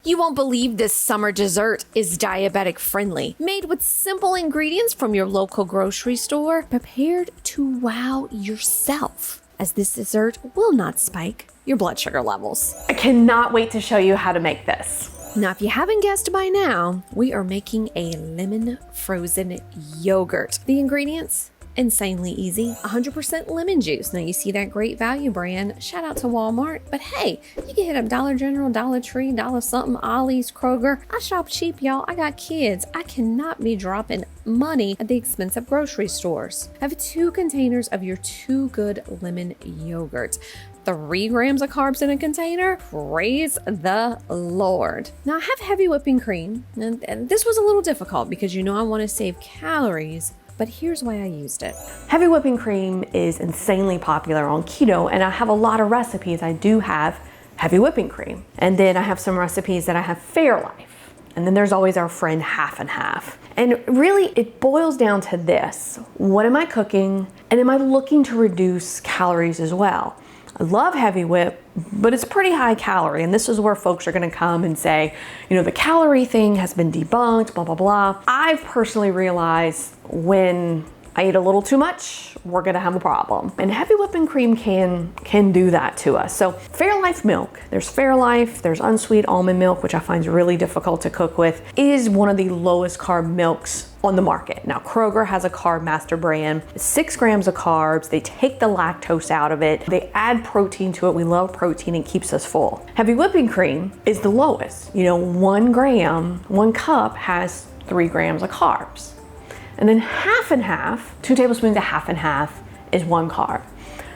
You won't believe this summer dessert is diabetic friendly. Made with simple ingredients from your local grocery store, prepared to wow yourself, as this dessert will not spike your blood sugar levels. I cannot wait to show you how to make this. Now, if you haven't guessed by now, we are making a lemon frozen yogurt. The ingredients? Insanely easy. 100% lemon juice. Now you see that great value brand. Shout out to Walmart. But hey, you can hit up Dollar General, Dollar Tree, Dollar something, Ollie's, Kroger. I shop cheap, y'all. I got kids. I cannot be dropping money at the expense of grocery stores. I have 2 containers of your Too Good lemon yogurt. 3 grams of carbs in a container. Praise the Lord. Now I have heavy whipping cream, and this was a little difficult because I want to save calories. But here's why I used it. Heavy whipping cream is insanely popular on keto, and I have a lot of recipes. I do have heavy whipping cream. And then I have some recipes that I have Fairlife. And then there's always our friend half and half. And really it boils down to this. What am I cooking? And am I looking to reduce calories as well? I love heavy whip, but it's pretty high calorie. And this is where folks are gonna come and say, the calorie thing has been debunked, blah, blah, blah. I've personally realized when I eat a little too much, we're gonna have a problem. And heavy whipping cream can do that to us. So Fairlife milk, there's Fairlife, there's unsweet almond milk, which I find really difficult to cook with, is one of the lowest carb milks on the market. Now Kroger has a Carb Master brand, 6 grams of carbs. They take the lactose out of it. They add protein to it. We love protein, and keeps us full. Heavy whipping cream is the lowest. 1 gram, 1 cup has 3 grams of carbs. And then half and half, 2 tablespoons of half and half is 1 carb.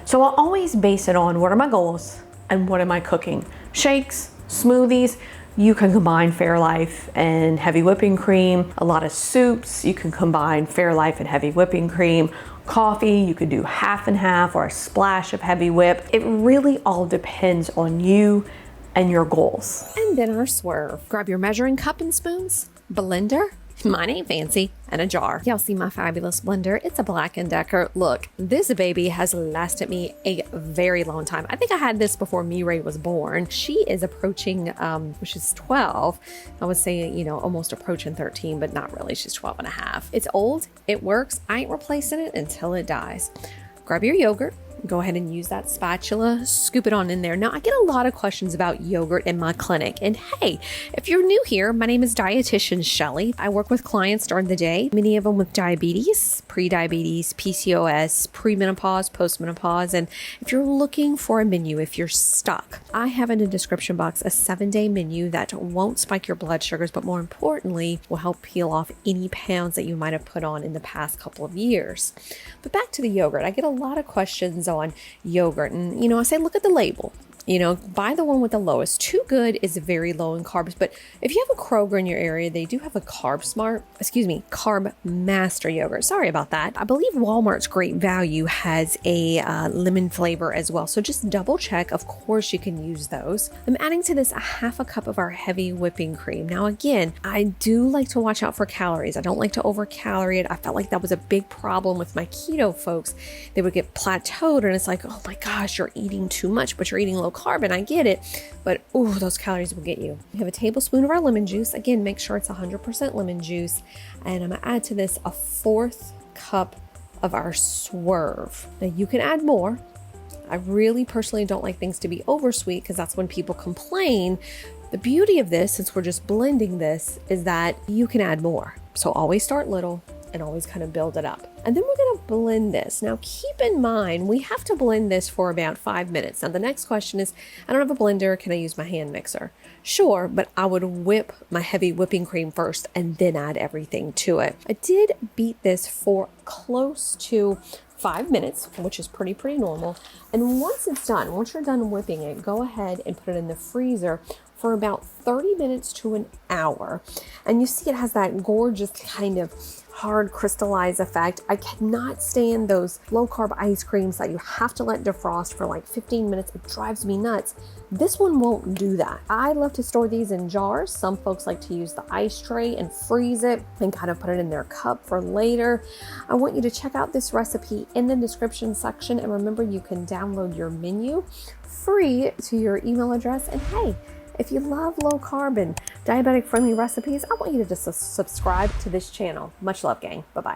So I'll always base it on what are my goals and what am I cooking. Shakes, smoothies, you can combine Fairlife and heavy whipping cream. A lot of soups, you can combine Fairlife and heavy whipping cream. Coffee, you could do half and half or a splash of heavy whip. It really all depends on you and your goals. And then our Swerve. Grab your measuring cup and spoons, blender. Mine ain't fancy, and a jar. Y'all see my fabulous blender? It's a Black & Decker. Look, this baby has lasted me a very long time. I think I had this before Mireille was born. She is approaching, she's 12. I would say, almost approaching 13, but not really. She's 12 and a half. It's old. It works. I ain't replacing it until it dies. Grab your yogurt. Go ahead and use that spatula, scoop it on in there. Now, I get a lot of questions about yogurt in my clinic. And hey, if you're new here, my name is Dietitian Shelly. I work with clients during the day, many of them with diabetes, prediabetes, PCOS, premenopause, postmenopause. And if you're looking for a menu, if you're stuck, I have in the description box a 7-day menu that won't spike your blood sugars, but more importantly, will help peel off any pounds that you might have put on in the past couple of years. But back to the yogurt, I get a lot of questions on yogurt, and I say look at the label. Buy the one with the lowest. Too Good is very low in carbs, but if you have a Kroger in your area, they do have a Carb Master yogurt. Sorry about that. I believe Walmart's Great Value has a lemon flavor as well, so just double check. Of course, you can use those. I'm adding to this a half a cup of our heavy whipping cream. Now, again, I do like to watch out for calories. I don't like to over-calorie it. I felt like that was a big problem with my keto folks. They would get plateaued, and it's like, oh my gosh, you're eating too much, but you're eating low carb, and I get it, but those calories will get you. We have a tablespoon of our lemon juice. Again, make sure it's 100% lemon juice. And I'm gonna add to this a 1/4 cup of our Swerve. Now you can add more. I really personally don't like things to be oversweet because that's when people complain. The beauty of this, since we're just blending this, is that you can add more. So always start little and always kind of build it up. And then we're gonna blend this. Now keep in mind, we have to blend this for about 5 minutes. Now the next question is, I don't have a blender, can I use my hand mixer? Sure, but I would whip my heavy whipping cream first and then add everything to it. I did beat this for close to 5 minutes, which is pretty normal. And once it's done, once you're done whipping it, go ahead and put it in the freezer for about 30 minutes to an hour. And you see it has that gorgeous kind of hard crystallized effect. I cannot stand those low carb ice creams that you have to let defrost for like 15 minutes. It drives me nuts. This one won't do that. I love to store these in jars. Some folks like to use the ice tray and freeze it and kind of put it in their cup for later. I want you to check out this recipe in the description section. And remember, you can download your menu free to your email address. And hey, If you love low carb and diabetic friendly recipes, I want you to just subscribe to this channel. Much love, gang. Bye-bye.